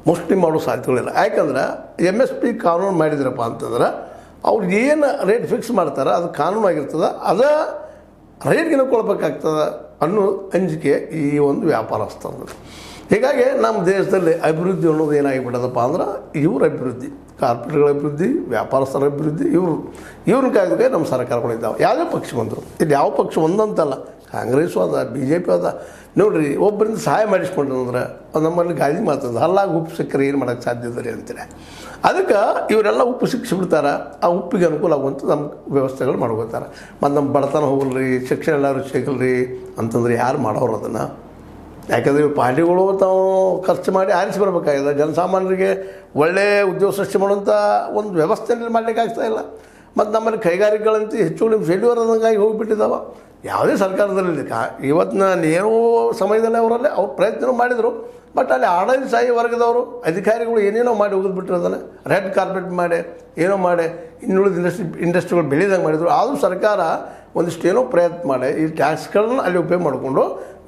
Mostly ಮಾಡೋ ಸಾಧ್ಯತೆಗಳಿಲ್ಲ. ಯಾಕಂದ್ರೆ MSP ಕಾನೂನು ಮಾಡಿದ್ರಪ್ಪ ಅಂತಂದ್ರೆ ಅವ್ರು ಏನು ರೇಟ್ ಫಿಕ್ಸ್ ಮಾಡ್ತಾರೆ ಅದು ಕಾನೂನು ಆಗಿರ್ತದೆ, ಅದ ರೇಟ್ಗಿನ ಕೊಡ್ಬೇಕಾಗ್ತದೆ ಅನ್ನೋ ಅಂಜಿಕೆ ಈ ಒಂದು ವ್ಯಾಪಾರಸ್ಥರು. ಹೀಗಾಗಿ ನಮ್ಮ ದೇಶದಲ್ಲಿ ಅಭಿವೃದ್ಧಿ ಅನ್ನೋದು ಏನಾಗಿಬಿಟ್ಟದಪ್ಪ ಅಂದ್ರೆ ಇವ್ರ ಅಭಿವೃದ್ಧಿ, ಕಾರ್ಪೊರೇಟ್ಗಳ ಅಭಿವೃದ್ಧಿ, ವ್ಯಾಪಾರಸ್ಥರ ಅಭಿವೃದ್ಧಿ, ಇವ್ರನ್ನ ಕಾಯ್ದಕ್ಕೆ ನಮ್ಮ ಸರ್ಕಾರಗಳಿದ್ದಾವೆ. ಯಾವುದೇ ಪಕ್ಷ ಬಂದರು, ಇಲ್ಲಿ ಯಾವ ಪಕ್ಷ ಒಂದಂತಲ್ಲ, ಕಾಂಗ್ರೆಸ್ಸು ಅದ, BJP ಅದ. ನೋಡಿರಿ, ಒಬ್ಬರಿಂದ ಸಹಾಯ ಮಾಡಿಸ್ಕೊಂಡ್ರಂದ್ರೆ ನಮ್ಮಲ್ಲಿ ಗಾಳಿ ಮಾತದ ಹಲ್ಲಾಗಿ ಉಪ್ಪು ಸಿಕ್ಕರೆ ಏನು ಮಾಡೋಕ್ಕೆ ಸಾಧ್ಯ ಇದೆ ರೀ ಅಂತೇಳಿ. ಅದಕ್ಕೆ ಇವರೆಲ್ಲ ಉಪ್ಪು ಸಿಕ್ಕಿಸ್ಬಿಡ್ತಾರೆ. ಆ ಉಪ್ಪಿಗೆ ಅನುಕೂಲ ಆಗುವಂಥ ನಮ್ಮ ವ್ಯವಸ್ಥೆಗಳು ಮಾಡ್ಕೋತಾರೆ. ಮತ್ತು ನಮ್ಮ ಬಡತನ ಹೋಗಲ್ರಿ, ಶಿಕ್ಷಣ ಎಲ್ಲರೂ ಸಿಗಲ್ರಿ ಅಂತಂದ್ರೆ ಯಾರು ಮಾಡೋರು ಅದನ್ನು? ಯಾಕಂದರೆ ಇವು ಪಾರ್ಟಿಗಳು ತಾವು ಖರ್ಚು ಮಾಡಿ ಆರಿಸಿ ಬರಬೇಕಾಗಿದೆ. ಜನಸಾಮಾನ್ಯರಿಗೆ ಒಳ್ಳೆಯ ಉದ್ಯೋಗ ಸೃಷ್ಟಿ ಮಾಡುವಂಥ ಒಂದು ವ್ಯವಸ್ಥೆಯಲ್ಲಿ ಮಾಡಲಿಕ್ಕೆ ಆಗ್ತಾಯಿಲ್ಲ. ಮತ್ತು ನಮ್ಮಲ್ಲಿ ಕೈಗಾರಿಕೆಗಳಂತೂ ಹೆಚ್ಚು ನಿಮ್ಮ ಫೇಲ್ಯೂರ್ ಆದಂಗಾಗಿ ಹೋಗಿಬಿಟ್ಟಿದ್ದಾವೆ. ಯಾವುದೇ ಸರ್ಕಾರದಲ್ಲಿ ಇವತ್ತಿನ ಏನೋ ಸಮಯದಲ್ಲಿ ಅವರಲ್ಲಿ ಅವ್ರು ಪ್ರಯತ್ನ ಮಾಡಿದರು. ಬಟ್ ಅಲ್ಲಿ ಆಡಳಿತಶಾಹಿ ವರ್ಗದವರು ಅಧಿಕಾರಿಗಳು ಏನೇನೋ ಮಾಡಿ ಹೋಗಿದ್ಬಿಟ್ರು. ಅದನ್ನು ರೆಡ್ ಕಾರ್ಪೆಟ್ ಮಾಡಿ ಏನೋ ಮಾಡಿ ಇನ್ನುಳಿದ ಇಂಡಸ್ಟ್ರಿಗಳು ಬೆಳೆದಂಗೆ ಮಾಡಿದರು. ಆದರೂ ಸರ್ಕಾರ ಒಂದಿಷ್ಟು ಏನೋ ಪ್ರಯತ್ನ ಮಾಡಿ ಈ ಟ್ಯಾಕ್ಸ್ಗಳನ್ನ ಅಲ್ಲಿ ಉಪಯೋಗ ಮಾಡಿಕೊಂಡು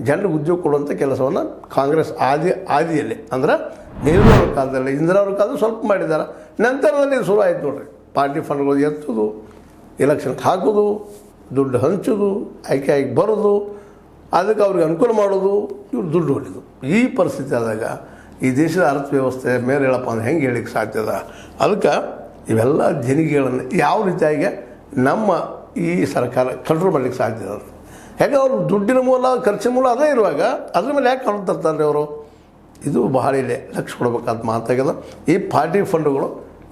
ಜನರಿಗೆ ಉದ್ಯೋಗ ಕೊಡುವಂಥ ಕೆಲಸವನ್ನು ಕಾಂಗ್ರೆಸ್ ಆದಿಯಲ್ಲಿ ಅಂದ್ರೆ ನೆಹರು ಅವ್ರ ಕಾಲದಲ್ಲಿ, ಇಂದಿರಾ ಅವ್ರ ಕಾಲದಲ್ಲಿ ಸ್ವಲ್ಪ ಮಾಡಿದ್ದಾರೆ. ನಂತರದಲ್ಲಿ ಶುರು ಆಯ್ತು ನೋಡ್ರಿ, ಪಾರ್ಟಿ ಫಂಡ್ಗಳು ಎತ್ತೋದು, ಎಲೆಕ್ಷನ್ಗೆ ಹಾಕೋದು, ದುಡ್ಡು ಹಂಚೋದು, ಆಗಿ ಬರೋದು, ಅದಕ್ಕೆ ಅವ್ರಿಗೆ ಅನುಕೂಲ ಮಾಡೋದು, ಇವ್ರು ದುಡ್ಡು ಹೊಡಿದು. ಈ ಪರಿಸ್ಥಿತಿ ಆದಾಗ ಈ ದೇಶದ ಅರ್ಥವ್ಯವಸ್ಥೆ ಮೇಲೆ ಹೇಳಪ್ಪ ಅಂದ್ರೆ ಹೆಂಗೆ ಹೇಳಿಕ್ಕೆ ಸಾಧ್ಯದ? ಅದಕ್ಕೆ ಇವೆಲ್ಲ ಜನಿಗೆಗಳನ್ನು ಯಾವ ರೀತಿಯಾಗಿ ನಮ್ಮ ಈ ಸರ್ಕಾರ ಕಂಟ್ರೋಲ್ ಮಾಡಲಿಕ್ಕೆ ಸಾಧ್ಯ ಇದೆ? ಯಾಕೆ ಅವರು ದುಡ್ಡಿನ ಮೂಲ, ಖರ್ಚಿನ ಮೂಲ ಅದೇ ಇರುವಾಗ ಅದ್ರ ಮೇಲೆ ಯಾಕೆ ಕಾನೂನು ತರ್ತಾರೆ ಅವರು? ಇದು ಬಹಳ ಇಲ್ಲೇ ಲಕ್ಷ್ಯ ಕೊಡಬೇಕಾದ ಮಾತಾಗ್ಯದ. ಈ ಪಾರ್ಟಿ ಫಂಡುಗಳು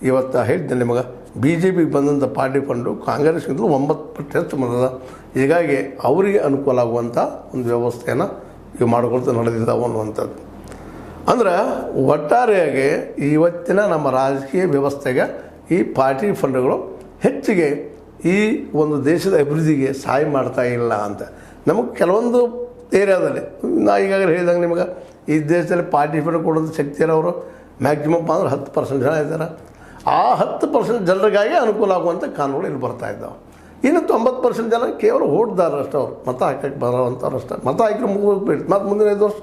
ಇವತ್ತು ಹೇಳಿದ್ದೆ ನಿಮಗೆ, BJPಗೆ ಬಂದಂಥ ಪಾರ್ಟಿ ಫಂಡು ಕಾಂಗ್ರೆಸ್ಗಿಂತಲೂ 9 ಪಟ್ಟು ಹೆಚ್ಚು ಬಂದದ. ಹೀಗಾಗಿ ಅವರಿಗೆ ಅನುಕೂಲ ಆಗುವಂಥ ಒಂದು ವ್ಯವಸ್ಥೆಯನ್ನು ಇವು ಮಾಡ್ಕೊಳ್ತಾ ನಡೆದಿದ್ದಾವೆ ಅನ್ನುವಂಥದ್ದು. ಅಂದ್ರೆ ಒಟ್ಟಾರೆಯಾಗಿ ಇವತ್ತಿನ ನಮ್ಮ ರಾಜಕೀಯ ವ್ಯವಸ್ಥೆಗೆ ಈ ಪಾರ್ಟಿ ಫಂಡ್ಗಳು ಹೆಚ್ಚಿಗೆ ಈ ಒಂದು ದೇಶದ ಅಭಿವೃದ್ಧಿಗೆ ಸಹಾಯ ಮಾಡ್ತಾ ಇಲ್ಲ ಅಂತ ನಮಗೆ ಕೆಲವೊಂದು ಏರಿಯಾದಲ್ಲಿ ನಾ ಈಗಾಗಲೇ ಹೇಳಿದಂಗೆ ನಿಮಗೆ ಈ ದೇಶದಲ್ಲಿ ಪಾರ್ಟಿ ಫಂಡ್ ಕೊಡೋದು ಶಕ್ತಿ ಇರೋರು ಮ್ಯಾಕ್ಸಿಮಮ್ ಅಂದ್ರೆ 10% ಜನ ಇದ್ದಾರೆ. ಆ 10% ಜನರಿಗಾಗಿ ಅನುಕೂಲ ಆಗುವಂಥ ಕಾನೂನುಗಳು ಇಲ್ಲಿ ಬರ್ತಾ ಇದ್ದಾವೆ. ಇನ್ನು 90% ಜನ ಕೇವಲ ಓಟ್ದಾರರಷ್ಟು, ಅವರು ಮತ ಹಾಕಕ್ಕೆ ಬರೋವಂಥವ್ರು ಅಷ್ಟೇ. ಮತ ಹಾಕಿದ್ರೆ ಮುಗಿದ್ಬಿಟ್ಟು ಮತ್ತು ಮುಂದಿನ 5 ವರ್ಷ